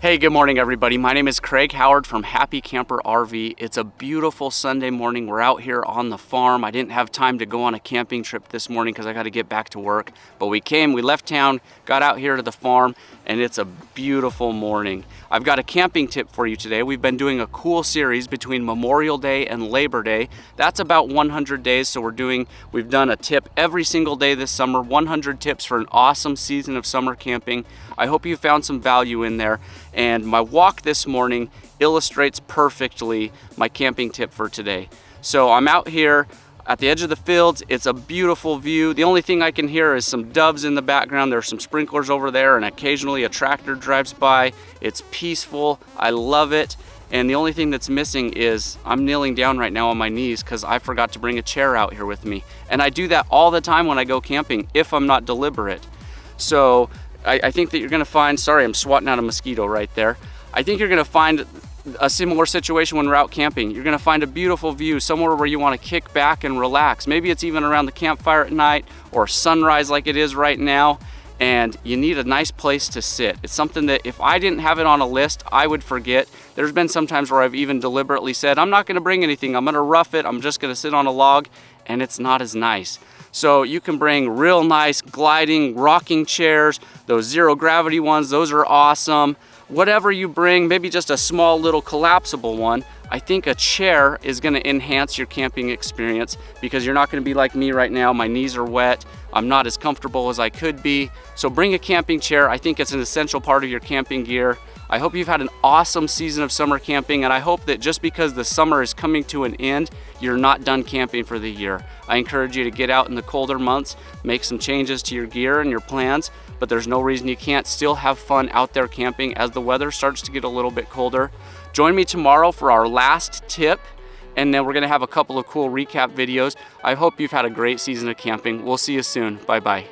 Hey, good morning everybody. My name is Craig Howard from Happy Camper RV. It's a beautiful Sunday morning. We're out here on the farm. I didn't have time to go on a camping trip this morning because I got to get back to work. But we left town, got out here to the farm, and it's a beautiful morning. I've got a camping tip for you today. We've been doing a cool series between Memorial Day and Labor Day. That's about 100 days, so we've done a tip every single day this summer, 100 tips for an awesome season of summer camping. I hope you found some value in there. And my walk this morning illustrates perfectly my camping tip for today. So I'm out here at the edge of the fields. It's a beautiful view. The only thing I can hear is some doves in the background. There's some sprinklers over there, and occasionally a tractor drives by. It's peaceful. I love it. And the only thing that's missing is I'm kneeling down right now on my knees because I forgot to bring a chair out here with me. And I do that all the time when I go camping if I'm not deliberate. So I think that you're gonna find, sorry, I'm swatting out a mosquito right there. I think you're gonna find a similar situation when we're out camping. You're gonna find a beautiful view, somewhere where you wanna kick back and relax. Maybe it's even around the campfire at night or sunrise like it is right now, and you need a nice place to sit. It's something that if I didn't have it on a list, I would forget. There's been some times where I've even deliberately said, I'm not gonna bring anything, I'm gonna rough it, I'm just gonna sit on a log, and it's not as nice. So you can bring real nice gliding, rocking chairs, those zero gravity ones, those are awesome. Whatever you bring, maybe just a small little collapsible one, I think a chair is gonna enhance your camping experience because you're not gonna be like me right now. My knees are wet. I'm not as comfortable as I could be. So bring a camping chair. I think it's an essential part of your camping gear. I hope you've had an awesome season of summer camping, and I hope that just because the summer is coming to an end, you're not done camping for the year. I encourage you to get out in the colder months, make some changes to your gear and your plans, but there's no reason you can't still have fun out there camping as the weather starts to get a little bit colder. Join me tomorrow for our last tip, and then we're gonna have a couple of cool recap videos. I hope you've had a great season of camping. We'll see you soon. Bye-bye.